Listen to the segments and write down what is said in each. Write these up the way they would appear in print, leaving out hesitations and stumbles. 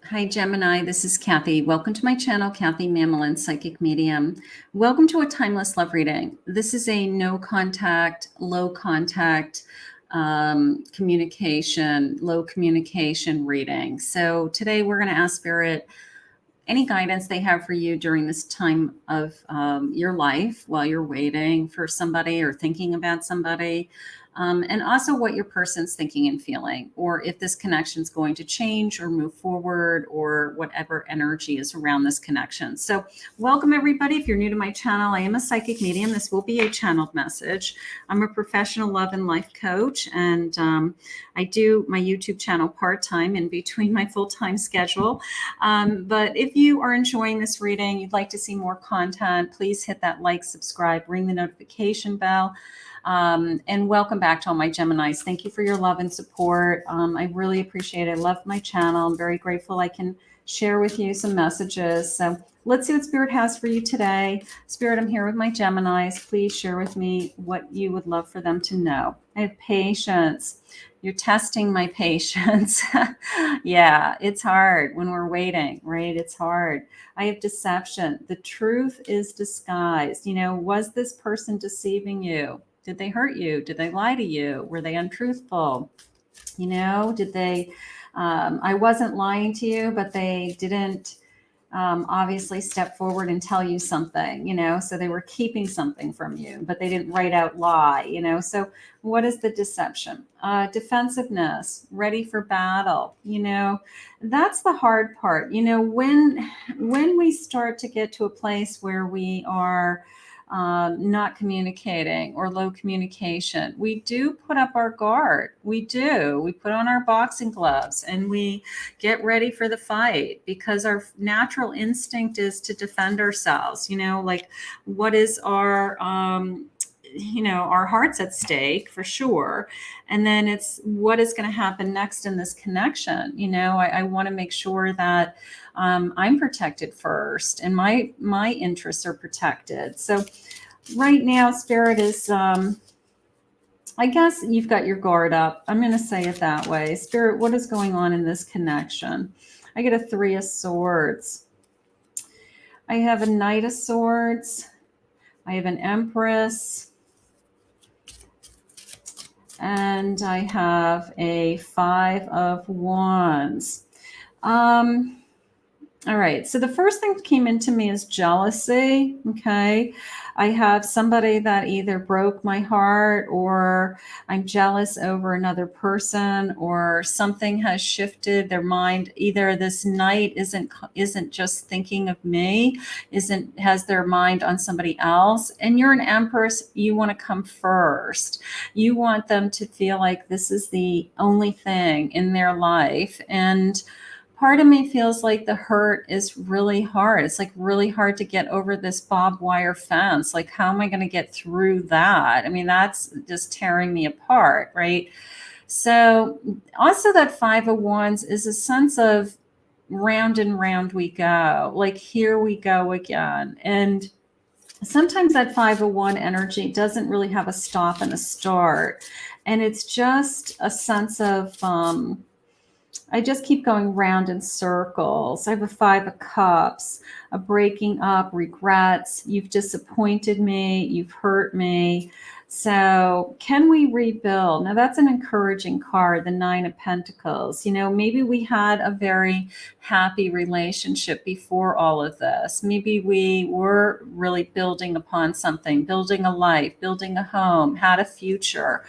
Hi, Gemini. This is Kathy. Welcome to my channel, Kathy Mamolen, Psychic Medium. Welcome to a Timeless Love reading. This is a no contact, low contact communication, low communication reading. So today we're going to ask Spirit any guidance they have for you during this time of your life while you're waiting for somebody or thinking about somebody. And also what your person's thinking and feeling, or if this connection is going to change or move forward, or whatever energy is around this connection. So welcome everybody. If you're new to my channel, I am a psychic medium. This will be a channeled message. I'm a professional love and life coach, and I do my YouTube channel part-time in between my full-time schedule. But if you are enjoying this reading, you'd like to see more content, please hit that like, subscribe, ring the notification bell. And welcome back to all my Geminis. Thank you for your love and support. I really appreciate it. I love my channel. I'm very grateful I can share with you some messages. So let's see what Spirit has for you today. Spirit, I'm here with my Geminis. Please share with me what you would love for them to know. I have patience. You're testing my patience. Yeah, it's hard when we're waiting, right? It's hard. I have deception. The truth is disguised. Was this person deceiving you? Did they hurt you? Did they lie to you? Were they untruthful? Did they, I wasn't lying to you, but they didn't obviously step forward and tell you something, so they were keeping something from you, but they didn't write out lie, so what is the deception? Defensiveness, ready for battle, that's the hard part. When we start to get to a place where we are not communicating or low communication, we do put up our guard. We put on our boxing gloves and we get ready for the fight, because our natural instinct is to defend ourselves. Like, what is our our heart's at stake for sure. And then it's what is going to happen next in this connection. I want to make sure that I'm protected first, and my interests are protected. So right now, Spirit is, I guess you've got your guard up. I'm going to say it that way. Spirit, what is going on in this connection? I get a 3 of Swords. I have a Knight of Swords. I have an Empress. And I have a 5 of Wands. All right. So the first thing that came into me is jealousy. Okay. I have somebody that either broke my heart, or I'm jealous over another person, or something has shifted their mind. Either this knight isn't just thinking of me, has their mind on somebody else. And you're an Empress. You want to come first. You want them to feel like this is the only thing in their life. And part of me feels like the hurt is really hard. It's like really hard to get over this barbed wire fence. Like, how am I going to get through that? I mean, that's just tearing me apart, right? So also that 5 of Wands is a sense of round and round we go. Like, here we go again. And sometimes that 5 of Wands energy doesn't really have a stop and a start. And it's just a sense of, I just keep going round in circles. I have a 5 of Cups, a breaking up, regrets. You've disappointed me. You've hurt me. So can we rebuild? Now that's an encouraging card, the 9 of Pentacles. Maybe we had a very happy relationship before all of this. Maybe we were really building upon something, building a life, building a home, had a future,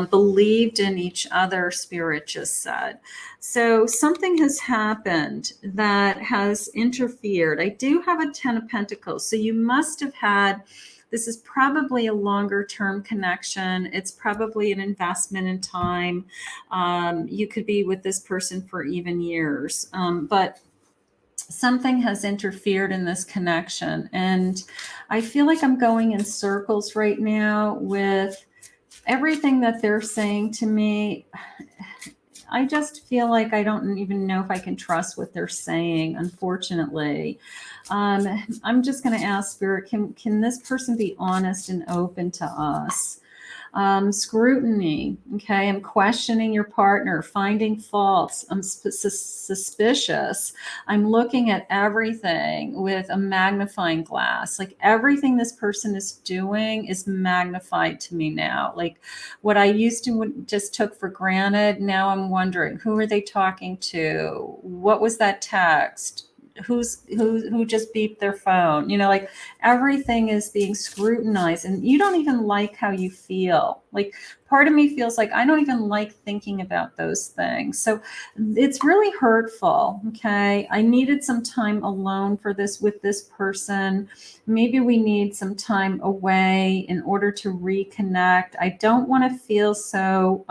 believed in each other, Spirit just said. So something has happened that has interfered. I do have a 10 of Pentacles. So you must have had, this is probably a longer term connection. It's probably an investment in time. You could be with this person for even years, but something has interfered in this connection. And I feel like I'm going in circles right now with everything that they're saying to me. I just feel like I don't even know if I can trust what they're saying, unfortunately. I'm just going to ask Spirit, can this person be honest and open to us? Scrutiny. Okay. I'm questioning your partner, finding faults. I'm suspicious. I'm looking at everything with a magnifying glass. Like everything this person is doing is magnified to me now. Like what I used to just took for granted. Now I'm wondering, who are they talking to? What was that text? Who just beeped their phone? Like everything is being scrutinized, and you don't even like how you feel. Like part of me feels like I don't even like thinking about those things. So it's really hurtful. Okay. I needed some time alone for this with this person. Maybe we need some time away in order to reconnect. I don't want to feel so,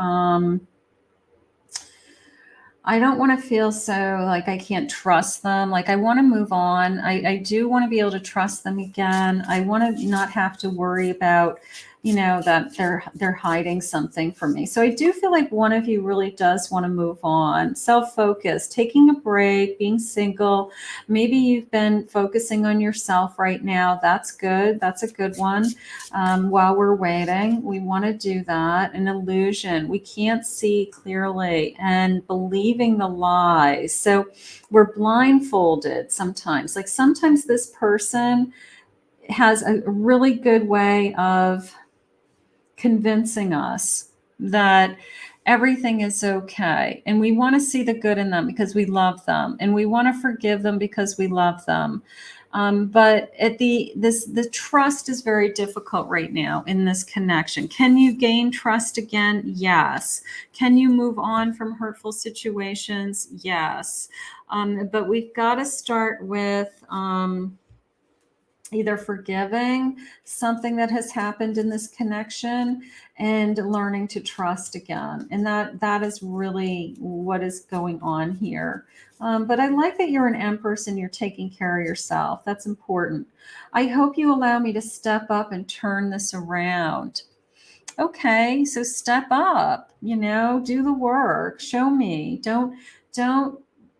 I don't want to feel so like I can't trust them. Like I want to move on. I do want to be able to trust them again. I want to not have to worry about, that they're hiding something from me. So I do feel like one of you really does want to move on. Self-focus, taking a break, being single. Maybe you've been focusing on yourself right now. That's good. That's a good one. While we're waiting, we want to do that. An illusion. We can't see clearly and believing the lies. So we're blindfolded sometimes. Like sometimes this person has a really good way of convincing us that everything is okay. And we want to see the good in them because we love them. And we want to forgive them because we love them. But the trust is very difficult right now in this connection. Can you gain trust again? Yes. Can you move on from hurtful situations? Yes. But we've got to start with either forgiving something that has happened in this connection and learning to trust again. And that is really what is going on here. But I like that you're an empress and you're taking care of yourself. That's important. I hope you allow me to step up and turn this around. Okay, so step up, do the work, show me. Don't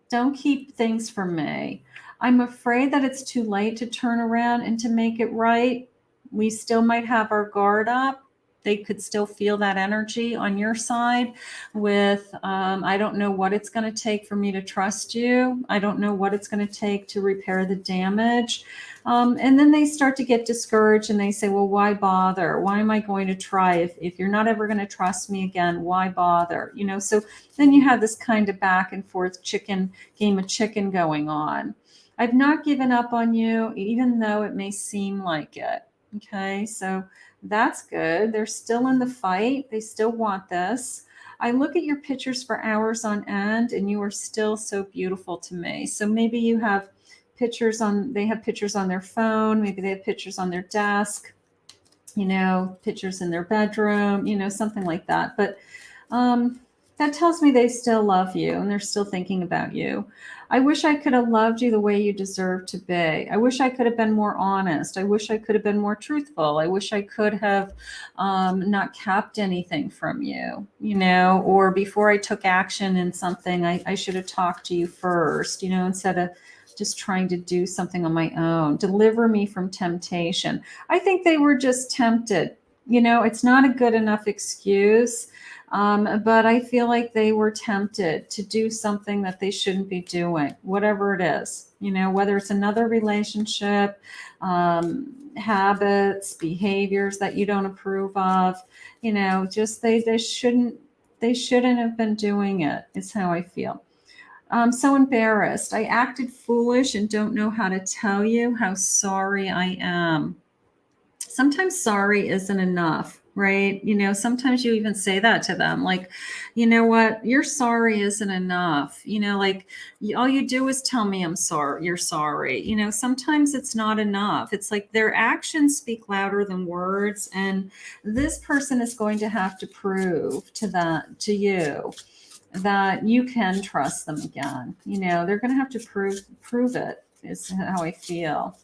don't keep things from me. I'm afraid that it's too late to turn around and to make it right. We still might have our guard up. They could still feel that energy on your side with, I don't know what it's going to take for me to trust you. I don't know what it's going to take to repair the damage. And then they start to get discouraged and they say, well, why bother? Why am I going to try? If you're not ever going to trust me again, why bother? So then you have this kind of back and forth game of chicken going on. I've not given up on you, even though it may seem like it. Okay, so that's good. They're still in the fight. They still want this. I look at your pictures for hours on end, and you are still so beautiful to me. So maybe you have they have pictures on their phone. Maybe they have pictures on their desk, pictures in their bedroom, something like that. But that tells me they still love you and they're still thinking about you. I wish I could have loved you the way you deserve to be. I wish I could have been more honest. I wish I could have been more truthful. I wish I could have not kept anything from you, or before I took action in something, I should have talked to you first, instead of just trying to do something on my own. Deliver me from temptation. I think they were just tempted. It's not a good enough excuse. But I feel like they were tempted to do something that they shouldn't be doing, whatever it is, whether it's another relationship, habits, behaviors that you don't approve of, just they shouldn't have been doing it, is how I feel. I'm so embarrassed. I acted foolish and don't know how to tell you how sorry I am. Sometimes sorry isn't enough, right? Sometimes you even say that to them, like, you know what, your sorry isn't enough. Like all you do is tell me I'm sorry, you're sorry. Sometimes it's not enough. It's like their actions speak louder than words. And this person is going to have to prove to you that you can trust them again. They're going to have to prove it, is how I feel.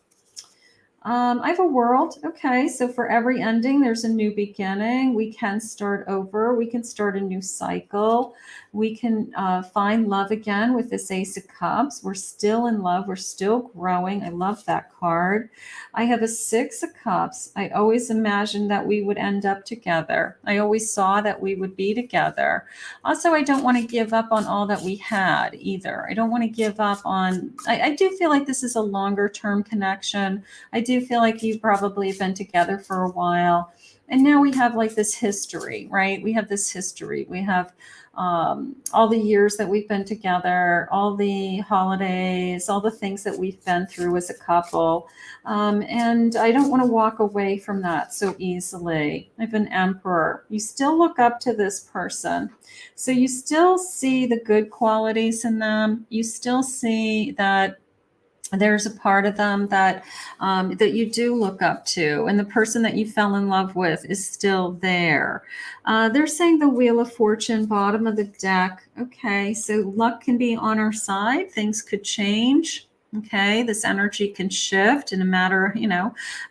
I have a world. Okay, so for every ending, there's a new beginning. We can start over. We can start a new cycle. We can find love again with this Ace of Cups. We're still in love. We're still growing. I love that card. I have a Six of Cups. I always imagined that we would end up together. I always saw that we would be together. Also, I don't want to give up on all that we had either. I don't want to give up on, I do feel like this is a longer term connection. I do feel like you've probably been together for a while. And now we have like this history, right? We have this history. We have all the years that we've been together, all the holidays, all the things that we've been through as a couple. And I don't want to walk away from that so easily. I have an Emperor. You still look up to this person. So you still see the good qualities in them. You still see that there's a part of them that that you do look up to, and the person that you fell in love with is still there. They're saying the Wheel of Fortune, bottom of the deck. Okay, so luck can be on our side. Things could change. Okay, this energy can shift in a matter,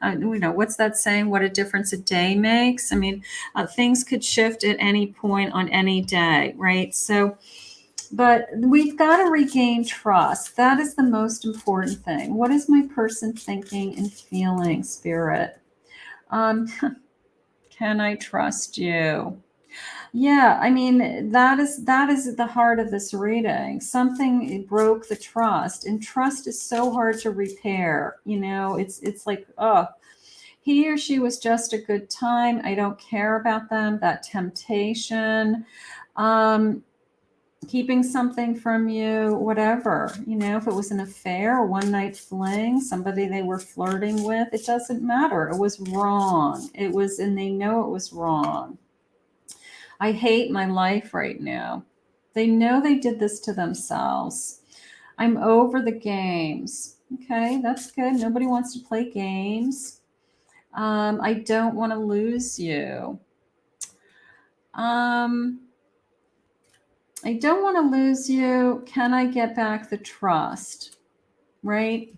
what's that saying? What a difference a day makes. I mean, things could shift at any point on any day, right? So, but we've got to regain trust. That is the most important thing. What is my person thinking and feeling, Spirit? Can I trust you? Yeah, I mean, that is the heart of this reading. Something broke the trust, and trust is so hard to repair. It's like, oh, he or she was just a good time. I don't care about them. That temptation. Keeping something from you, whatever, if it was an affair, a one night fling, somebody they were flirting with, it doesn't matter. It was wrong. And they know it was wrong. I hate my life right now. They know they did this to themselves. I'm over the games. Okay, that's good. Nobody wants to play games. I don't want to lose you. I don't want to lose you. Can I get back the trust? Right?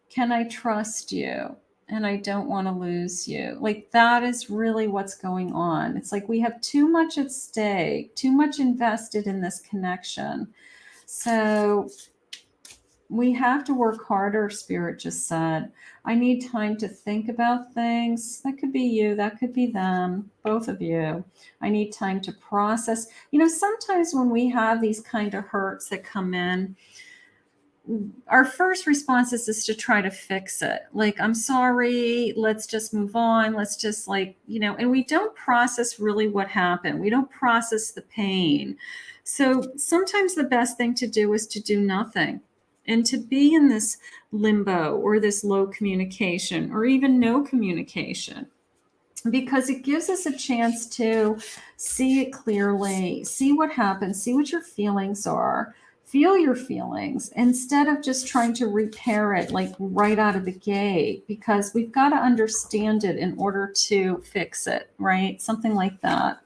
Can I trust you? And I don't want to lose you. Like, that is really what's going on. It's like we have too much at stake, too much invested in this connection. So we have to work harder, Spirit just said. I need time to think about things. That could be you, that could be them, both of you. I need time to process. Sometimes when we have these kind of hurts that come in, our first response is to try to fix it. Like, I'm sorry, let's just move on. Let's just and we don't process really what happened. We don't process the pain. So sometimes the best thing to do is to do nothing and to be in this limbo or this low communication or even no communication, because it gives us a chance to see it clearly, see what happens, see what your feelings are, feel your feelings instead of just trying to repair it like right out of the gate, because we've got to understand it in order to fix it, right? Something like that.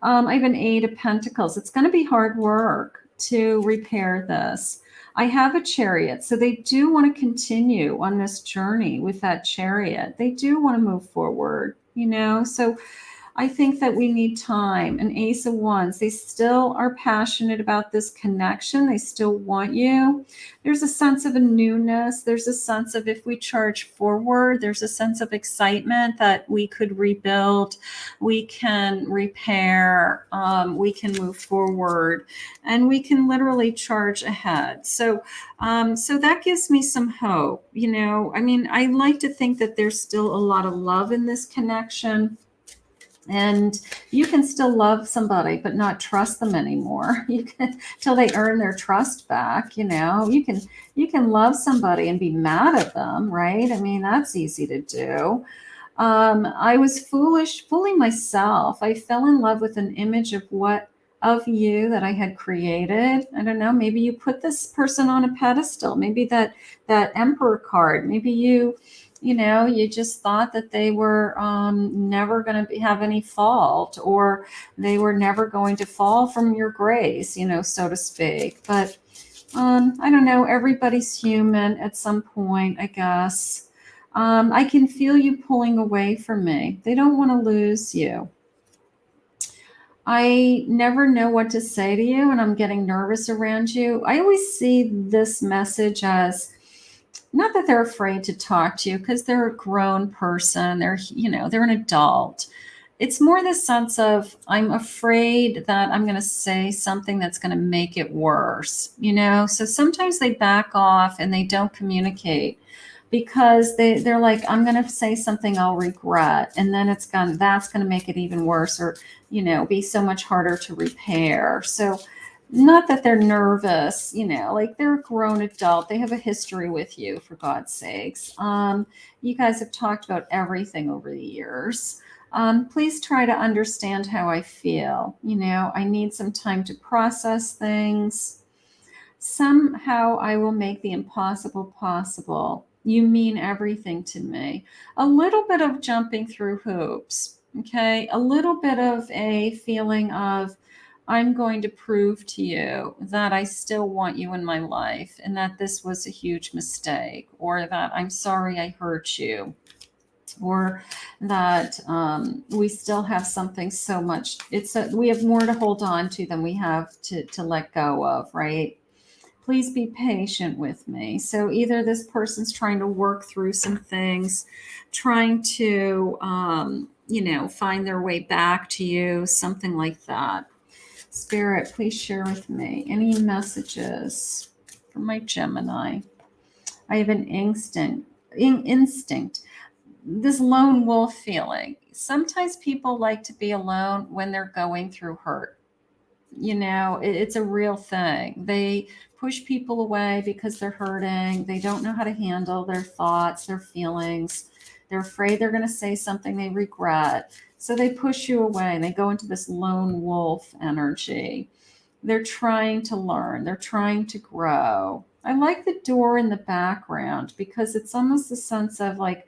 I have an Eight of Pentacles. It's going to be hard work to repair this. I have a Chariot. So they do want to continue on this journey with that Chariot. They do want to move forward, So I think that we need time. An Ace of Wands, they still are passionate about this connection. They still want you. There's a sense of a newness. There's a sense of, if we charge forward, there's a sense of excitement that we could rebuild, we can repair, we can move forward, and we can literally charge ahead. So that gives me some hope. I like to think that there's still a lot of love in this connection. And you can still love somebody, but not trust them anymore. You can, till they earn their trust back. You can love somebody and be mad at them, right? I mean, that's easy to do. I was fooling myself. I fell in love with an image of you that I had created. I don't know. Maybe you put this person on a pedestal. Maybe that Emperor card. Maybe you just thought that they were never going to have any fault, or they were never going to fall from your grace, so to speak. But I don't know. Everybody's human at some point, I guess. I can feel you pulling away from me. They don't want to lose you. I never know what to say to you, and I'm getting nervous around you. I always see this message as not that they're afraid to talk to you because they're a grown person. They're an adult. It's more the sense of I'm afraid that I'm going to say something that's going to make it worse. So sometimes they back off and they don't communicate because they're like, I'm going to say something I'll regret, and then that's going to make it even worse, or be so much harder to repair. So not that they're nervous, like they're a grown adult. They have a history with you, for God's sakes. You guys have talked about everything over the years. Please try to understand how I feel. I need some time to process things. Somehow I will make the impossible possible. You mean everything to me. A little bit of jumping through hoops, okay? A little bit of a feeling of, I'm going to prove to you that I still want you in my life and that this was a huge mistake, or that I'm sorry I hurt you, or that we still have something so much. We have more to hold on to than we have to let go of, right? Please be patient with me. So either this person's trying to work through some things, trying to, find their way back to you, something like that. Spirit, please share with me any messages from my Gemini. I have an instinct. This lone wolf feeling. Sometimes people like to be alone when they're going through hurt. It's a real thing. They push people away because they're hurting. They don't know how to handle their thoughts, their feelings. They're afraid they're going to say something they regret. So they push you away. They go into this lone wolf energy. They're trying to learn. They're trying to grow. I like the door in the background because it's almost a sense of like,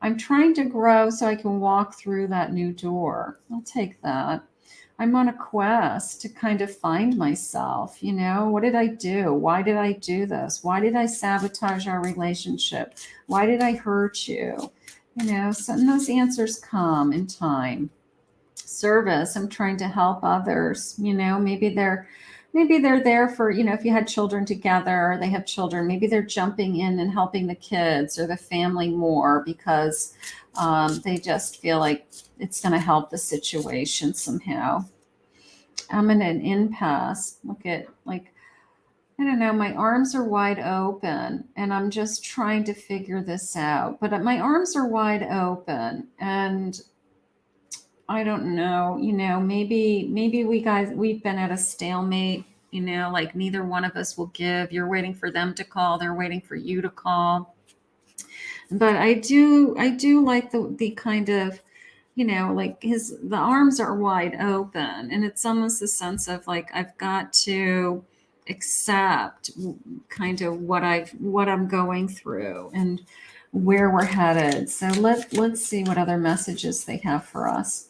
I'm trying to grow so I can walk through that new door. I'll take that. I'm on a quest to kind of find myself. What did I do? Why did I do this? Why did I sabotage our relationship? Why did I hurt you? Some of those answers come in time. Service, I'm trying to help others. Maybe they're there for, if you had children together, or they have children, maybe they're jumping in and helping the kids or the family more because they just feel like it's going to help the situation somehow. I'm in an impasse. Look at, like, I don't know, my arms are wide open and I'm just trying to figure this out. But my arms are wide open and I don't know, maybe we've been at a stalemate, like neither one of us will give. You're waiting for them to call, they're waiting for you to call. But I do like the kind of, like the arms are wide open, and it's almost a sense of like I've got to accept kind of what I'm going through and where we're headed. So let's see what other messages they have for us.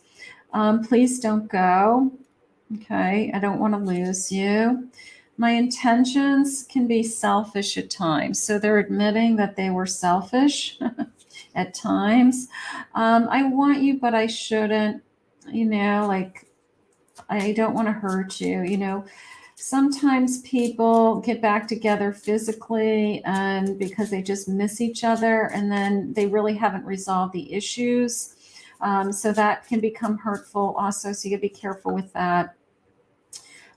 Please don't go. Okay, I don't want to lose you. My intentions can be selfish at times. So they're admitting that they were selfish at times. I want you, but I shouldn't. Like I don't want to hurt you. Sometimes people get back together physically and because they just miss each other, and then they really haven't resolved the issues. So that can become hurtful also. So you gotta be careful with that.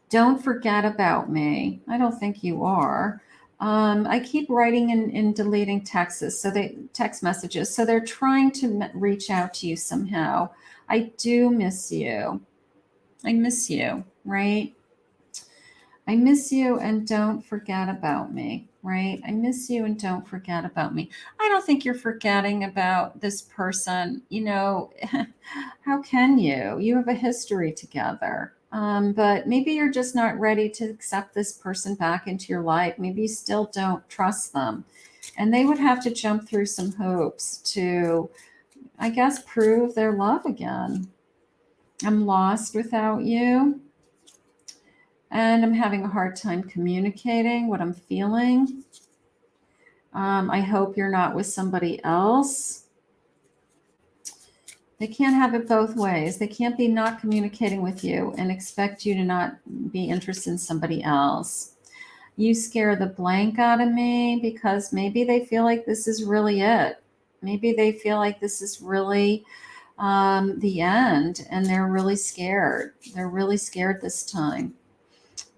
Don't forget about me. I don't think you are. I keep writing and deleting text messages. So they're trying to reach out to you somehow. I do miss you. I miss you, right? I miss you and don't forget about me, right? I miss you and don't forget about me. I don't think you're forgetting about this person. How can you? You have a history together. But maybe you're just not ready to accept this person back into your life. Maybe you still don't trust them. And they would have to jump through some hoops to, I guess, prove their love again. I'm lost without you. And I'm having a hard time communicating what I'm feeling. I hope you're not with somebody else. They can't have it both ways. They can't be not communicating with you and expect you to not be interested in somebody else. You scare the blank out of me because maybe they feel like this is really it. Maybe they feel like this is really the end, and they're really scared. They're really scared this time.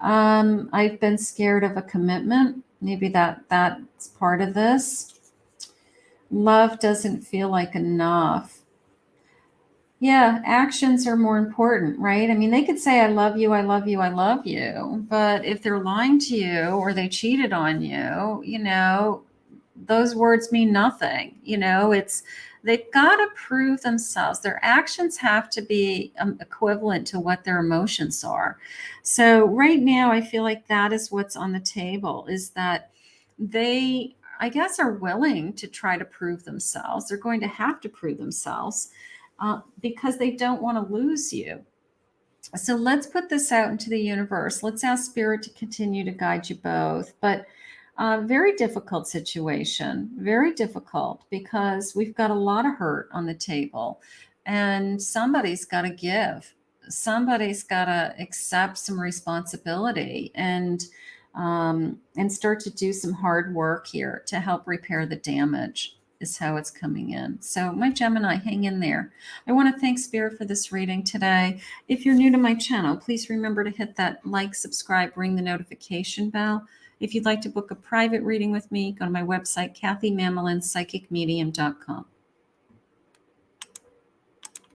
I've been scared of a commitment. Maybe that's part of this. Love doesn't feel like enough. Yeah, actions are more important, right? I mean, they could say, I love you, I love you, I love you. But if they're lying to you or they cheated on you, those words mean nothing. They've got to prove themselves. Their actions have to be equivalent to what their emotions are. So right now, I feel like that is what's on the table, is that they, I guess, are willing to try to prove themselves. They're going to have to prove themselves because they don't want to lose you. So let's put this out into the universe. Let's ask Spirit to continue to guide you both. But very difficult situation, very difficult, because we've got a lot of hurt on the table and somebody's got to give. Somebody's got to accept some responsibility and start to do some hard work here to help repair the damage, is how it's coming in. So my Gemini, hang in there. I want to thank Spirit for this reading today. If you're new to my channel, please remember to hit that like, subscribe, ring the notification bell. If you'd like to book a private reading with me, go to my website, KathyMamolenPsychicMedium.com.